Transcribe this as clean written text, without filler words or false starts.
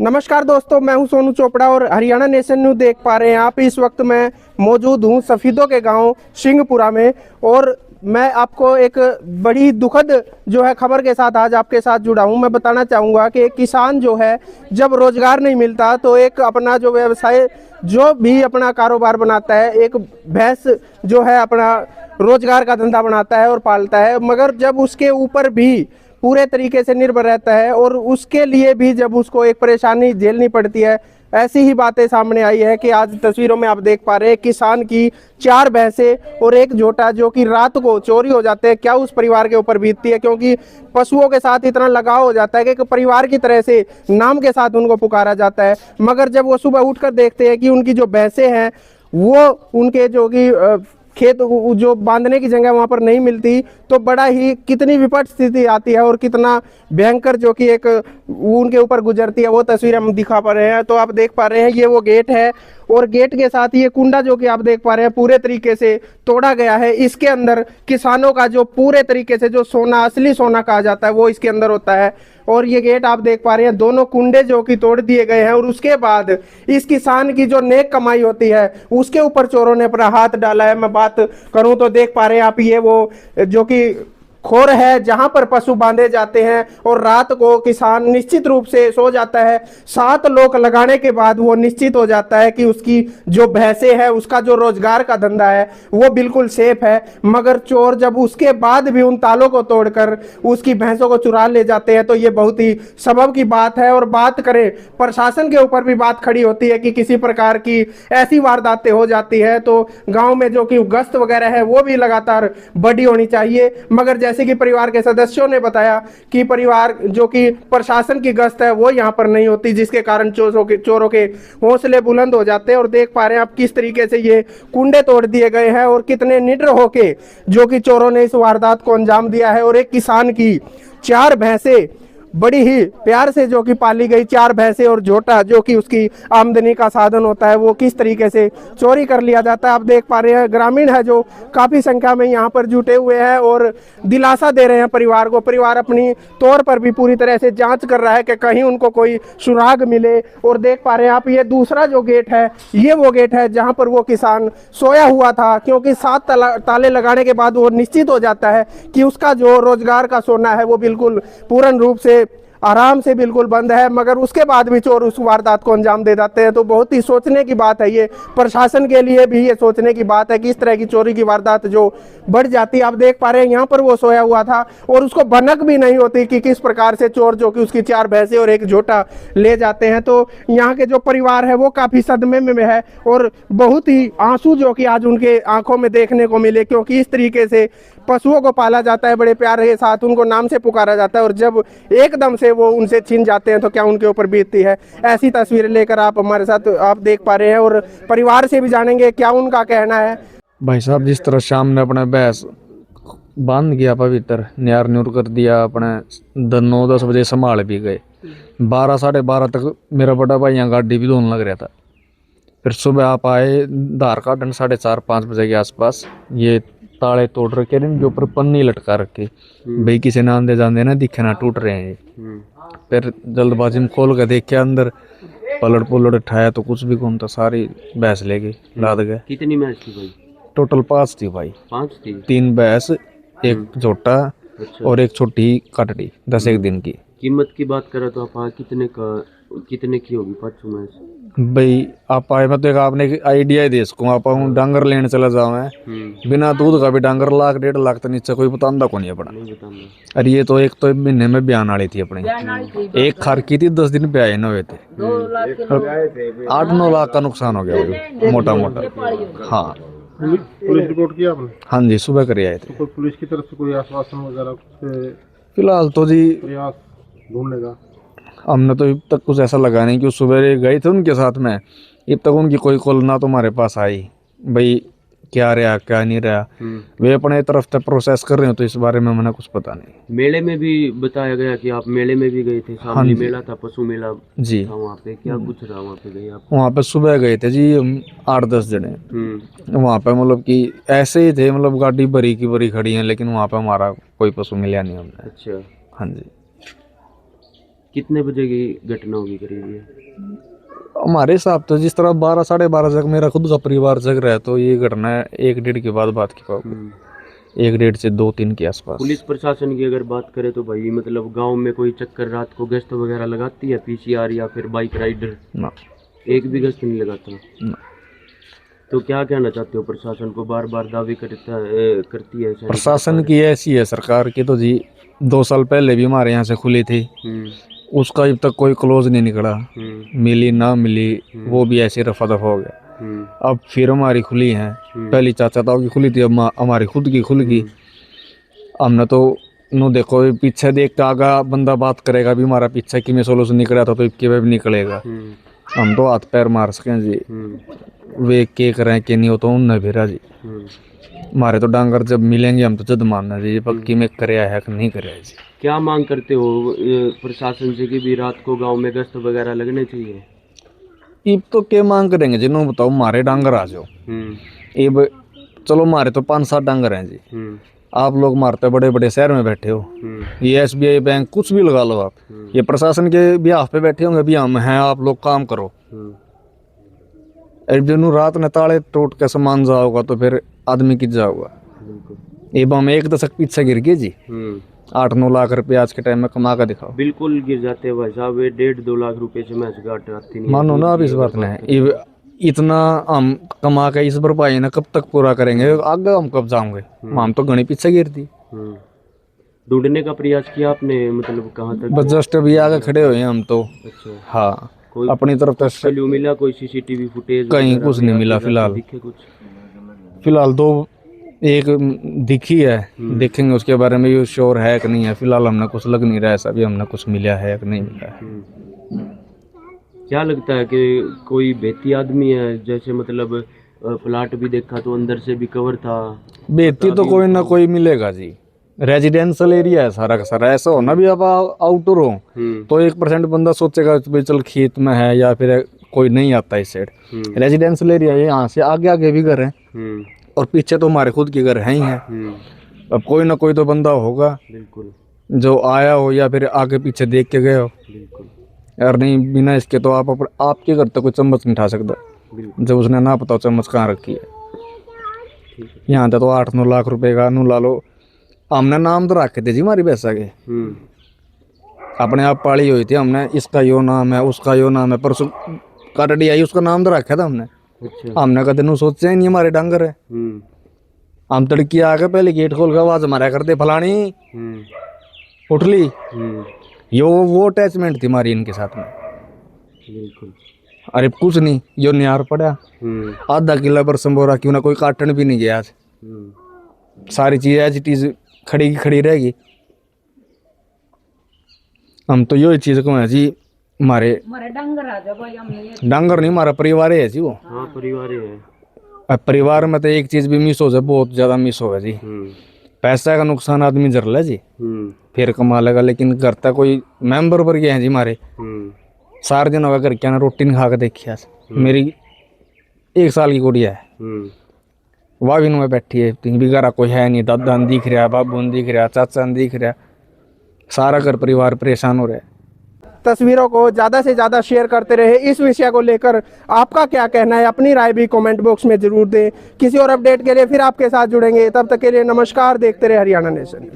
नमस्कार दोस्तों, मैं हूं सोनू चोपड़ा और हरियाणा नेशन न्यूज़ देख पा रहे हैं आप। इस वक्त मैं मौजूद हूं सफीदों के गांव सिंहपुरा में और मैं आपको एक बड़ी दुखद जो है खबर के साथ आज आपके साथ जुड़ा हूं। मैं बताना चाहूँगा कि एक किसान जो है जब रोजगार नहीं मिलता तो एक अपना जो व्यवसाय जो भी अपना कारोबार बनाता है, एक भैंस जो है अपना रोजगार का धंधा बनाता है और पालता है, मगर जब उसके ऊपर भी पूरे तरीके से निर्भर रहता है और उसके लिए भी जब उसको एक परेशानी झेलनी पड़ती है। ऐसी ही बातें सामने आई है कि आज तस्वीरों में आप देख पा रहे हैं किसान की 4 भैंसें और एक जोटा जो कि रात को चोरी हो जाते हैं। क्या उस परिवार के ऊपर बीतती है, क्योंकि पशुओं के साथ इतना लगाव हो जाता है कि एक परिवार की तरह से नाम के साथ उनको पुकारा जाता है। मगर जब वो सुबह उठकर देखते हैं कि उनकी जो भैंसें हैं वो उनके जो कि खेत जो बांधने की जगह वहां पर नहीं मिलती, तो बड़ा ही कितनी विपट स्थिति आती है और कितना भयंकर जो कि एक उनके ऊपर गुजरती है, वो तस्वीर हम दिखा पा रहे हैं। तो आप देख पा रहे हैं ये वो गेट है और गेट के साथ ये कुंडा जो कि आप देख पा रहे हैं पूरे तरीके से तोड़ा गया है। इसके अंदर किसानों का जो पूरे तरीके से जो सोना, असली सोना कहा जाता है, वो इसके अंदर होता है। और ये गेट आप देख पा रहे हैं, दोनों कुंडे जो कि तोड़ दिए गए हैं और उसके बाद इस किसान की जो नेक कमाई होती है उसके ऊपर चोरों ने अपना हाथ डाला है। मैं बात करूं तो देख पा रहे हैं आप ये वो जो कि खोर है जहां पर पशु बांधे जाते हैं और रात को किसान निश्चित रूप से सो जाता है। 7 लोग लगाने के बाद वो निश्चित हो जाता है कि उसकी जो भैंसे है, उसका जो रोजगार का धंधा है वो बिल्कुल सेफ है। मगर चोर जब उसके बाद भी उन तालों को तोड़कर उसकी भैंसों को चुरा ले जाते हैं तो ये बहुत ही सबब की बात है। और बात करें प्रशासन के ऊपर भी बात खड़ी होती है कि किसी प्रकार की ऐसी वारदातें हो जाती है तो गांव में जो कि गश्त वगैरह है वो भी लगातार बड़ी होनी चाहिए। मगर जैसे कि परिवार के सदस्यों ने बताया कि परिवार जो कि प्रशासन की गश्त है वो यहाँ पर नहीं होती, जिसके कारण चोरों के हौसले बुलंद हो जाते हैं। और देख पा रहे हैं आप किस तरीके से ये कुंडे तोड़ दिए गए हैं और कितने निडर होके जो कि चोरों ने इस वारदात को अंजाम दिया है। और एक किसान की 4 भैंसे बड़ी ही प्यार से जो कि पाली गई 4 भैंसे और झोटा जो कि उसकी आमदनी का साधन होता है वो किस तरीके से चोरी कर लिया जाता है। आप देख पा रहे हैं ग्रामीण है जो काफ़ी संख्या में यहाँ पर जुटे हुए हैं और दिलासा दे रहे हैं परिवार को। परिवार अपनी तौर पर भी पूरी तरह से जांच कर रहा है कि कहीं उनको कोई सुराग मिले। और देख पा रहे हैं आप ये दूसरा जो गेट है ये वो गेट है जहाँ पर वो किसान सोया हुआ था, क्योंकि 7 ताले लगाने के बाद वो निश्चित हो जाता है कि उसका जो रोजगार का सोना है वो बिल्कुल पूर्ण रूप से आराम से बिल्कुल बंद है। मगर उसके बाद भी चोर उस वारदात को अंजाम दे जाते हैं। तो बहुत ही सोचने की बात है, ये प्रशासन के लिए भी ये सोचने की बात है कि इस तरह की चोरी की वारदात जो बढ़ जाती है। आप देख पा रहे हैं यहाँ पर वो सोया हुआ था और उसको भनक भी नहीं होती कि किस प्रकार से चोर जो कि उसकी 4 भैंसे और एक झोटा ले जाते हैं। तो यहाँ के जो परिवार है वो काफ़ी सदमे में है और बहुत ही आंसू जो कि आज उनके आंखों में देखने को मिले, क्योंकि इस तरीके से पशुओं को पाला जाता है, बड़े प्यार के साथ उनको नाम से पुकारा जाता है और जब एकदम से वो उनसे छीन जाते हैं तो क्या उनके ऊपर बीतती है। ऐसी तस्वीरें लेकर आप हमारे साथ आप देख पा रहे हैं और परिवार से भी जानेंगे क्या उनका कहना है। भाई साहब, जिस तरह शाम ने अपने भैंस बांध गया पवित्र, न्यार न्यूर कर दिया, अपने 9-10 बजे संभाल भी गए। 12 साढ़े 12 तक मेरा बड़ा भाई यहाँ गाड़ी भी धोने लग रहा था। फिर सुबह आप आए धार काटन 4:30-5 बजे के आसपास, ये ताले तोड़ रखे हैं जो ऊपर पन्नी लटका रखी, भाई किसी ने आंदे जांदे ना दिखे ना टूट रहे हैं ये। फिर जल्दबाजी में खोल के देखे अंदर, पलट पुलट उठाया तो कुछ भी कौन था, सारी भैंस ले गई, लाद गए। कितनी भैंस थी भाई? टोटल 5 थी भाई। 5 थी? 3 भैंस, एक झोटा अच्छा। और एक छोटी कटड़ी 10 दिन की। कीमत की बात करें तो आप कितने की होगी 5 भैंस? भाई आप आए मैं तो एक आपने एक आइडिया ही दे सकूँ। आप डांगर लेने चला जाओ मैं बिना दूध का भी डांगर 1-1.5 लाख तो नीचे कोई बतांदा को नहीं अपना। नहीं बताऊंगा। अरे ये तो एक तो महीने में ब्यान वाली थी अपनी, एक खर की थी 10 दिन पे आए न हुए थे। 8-9 लाख का नुकसान हो गया मोटा मोटा। हाँ, पुलिस रिपोर्ट किया आपने? हाँ जी, सुबह कर आए थे। तो कोई पुलिस की तरफ से कोई आश्वासन वगैरह फिलहाल तो जी प्रयास ढूंढने का? हमने तो अब तक कुछ ऐसा लगा नहीं कि सुबह गए थे उनके साथ में, अब तक उनकी कोई कॉल ना तो हमारे पास आई भाई क्या रहा क्या नहीं रहा। वे अपने तरफ से प्रोसेस कर रहे हो तो इस बारे में मैंने कुछ पता नहीं। मेले में भी बताया गया कि आप मेले में भी गए थे, शामली मेला था, पशु मेला जी था वहाँ पे, क्या कुछ रहा वहाँ पे गए आप? वहाँ पे सुबह गए थे जी हम 8-10 जने। वहाँ पे मतलब कि ऐसे ही थे, मतलब गाड़ी भरी की भरी खड़ी है, लेकिन वहाँ पे हमारा कोई पशु मिला नहीं हमने। अच्छा। हाँ जी। कितने बजे की घटना होगी करीब ये? हमारे हिसाब तो जिस तरह 12 साढ़े 12 तक मेरा खुद का परिवार जग रहा है, तो ये घटना है 1-1:30 के बाद बात की पाऊँ, 1-1:30 से 2-3 के आसपास। पुलिस प्रशासन की अगर बात करें तो भाई मतलब गांव में कोई चक्कर रात को गश्त वगैरह लगाती है, पीसीआर या फिर बाइक राइडर? ना एक भी गश्त नहीं लगाता। ना। तो क्या कहना चाहते हो प्रशासन को? बार बार दावे करती है सैनिक प्रशासन की ऐसी है सरकार की तो जी, 2 साल पहले भी हमारे यहाँ से खुली थी, हम्म, उसका अब तक कोई क्लोज नहीं निकला, हम्म, मिली ना मिली वो भी ऐसे रफा दफा हो गया। हम्म, अब फिर हमारी खुली है, पहली चाचा ताऊ की खुली थी, अब हमारी खुद की खुल गई। हमने तो नो देखो पीछे देख के आगा बंदा बात करेगा भी हमारा पीछे कि मैं सोल्यूशन निकला था तो इसके भी निकलेगा। हम तो हाथ पैर मार सकें जी, वे के करें कि नहीं हो तो उनने भेरा जी। हमारे तो डांगर जब मिलेंगे हम तो जद मानना जी पक्की में कराया है कि नहीं कराया जी। क्या मांग करते हो प्रशासन से कि भी रात को गांव में गश्त वगैरह लगने चाहिए? अब तो क्या मांग करेंगे जिन्होंने बताओ, हमारे डांगर आ जाओ। अब चलो हमारे तो 5-7 डांगर हैं जी, आप लोग मारते बड़े बड़े शहर में बैठे हो, ये SBI बैंक कुछ भी लगा लो आप, ये प्रशासन के ब्याह पे बैठे होंगे भी हम हैं आप लोग काम करो। जो रात ने ताले टूट के सामान जाओगा तो फिर आदमी किस जाओगा। अब हम 1 दशक पीछे गिर गए जी, 8-9 लाख रुपए आज के टाइम में कमा कर दिखाओ। बिल्कुल गिर जाते हैं भाई साहब, 1.5-2 लाख रुपए से मैं घाट आती नहीं। मानो ना अब इस बात में इतना हम कमा के इस भरपाई ना कब तक पूरा करेंगे, आगे हम कब जाएंगे, हम तो घनी पीछे गिर दी। ढूंढने का प्रयास किया आपने, मतलब कहाँ तक? बस जस्ट अभी आगे खड़े हुए हैं हम तो। अच्छा, हाँ कोई अपनी तरफ से क्लू मिला? कोई CCTV फुटेज कहीं कुछ नहीं मिला फिलहाल। दिखे कुछ? फिलहाल 2 एक दिखी है, देखेंगे उसके बारे में ये श्योर है कि नहीं है। फिलहाल हमने कुछ लग नहीं रहा है अभी हमने कुछ मिला है कि नहीं मिला है। क्या लगता है कि कोई बेती आदमी है? जैसे मतलब प्लाट भी देखा तो अंदर से भी कवर था। बेहती तो कोई ना कोई मिलेगा जी, रेजिडेंशियल एरिया है सारा का सारा। ऐसा होना भी अब आउटडोर हो तो 1% बंदा सोचेगा भाई चल खेत में है या फिर कोई नहीं आता इस साइड। रेजिडेंशियल एरिया है, यहाँ से आगे आगे भी घर है और पीछे तो हमारे खुद के घर हैं ही हैं। अब कोई ना कोई तो बंदा होगा बिल्कुल जो आया हो या फिर आगे पीछे देख के गए हो। बिल्कुल यार नहीं बिना इसके तो आपके घर तक कोई चम्मच नहीं उठा सकता जब उसने ना पता चम्मच कहाँ रखी है। यहाँ तो 8-9 लाख रुपए का नू ला लो, हमने नाम तो रखे थे जी हमारी भैंसा के, अपने आप पाली हुई थी हमने, इसका यो नाम है उसका यो नाम है, परसों काटड़ी आई उसका नाम तो रखा था हमने। अच्छा। हमने कदे नू सोचा ही नहीं हमारे डांगर है। हम तड़की आ गए पहले गेट खोल के आवाज हमारा कर दे फलानी उठ ली। यो वो अटैचमेंट थी हमारी इनके साथ में। बिल्कुल। अरे कुछ नहीं, यो नियार पड़ा आधा किला पर संबोरा क्यों ना कोई काटन भी नहीं गया आज। सारी चीज एज इट इज खड़ी की खड़ी रहेगी। हम तो यो चीज को है जी, हमारे डांगर नहीं हमारा परिवार है जी वो। हाँ परिवार है। अब परिवार में तो एक चीज भी मिस हो जाए, बहुत ज्यादा मिस होगा जी। पैसा का नुकसान आदमी जर ले जी फिर कमा लेगा, लेकिन घर तक कोई मेंबर पर गए हैं जी हमारे 4 दिन होगा घर क्या ना रोटी नहीं खा के देखी आज। मेरी 1 साल की गुड़िया है वह भी में बैठी है, तीन भी घर कोई है नहीं, दादा दिख रहा, बाबू दिख रहा, चाचा दिख रहा, सारा घर परिवार परेशान हो रहा है। तस्वीरों को ज़्यादा से ज़्यादा शेयर करते रहे। इस विषय को लेकर आपका क्या कहना है, अपनी राय भी कमेंट बॉक्स में जरूर दें। किसी और अपडेट के लिए फिर आपके साथ जुड़ेंगे, तब तक के लिए नमस्कार। देखते रहे हरियाणा नेशन।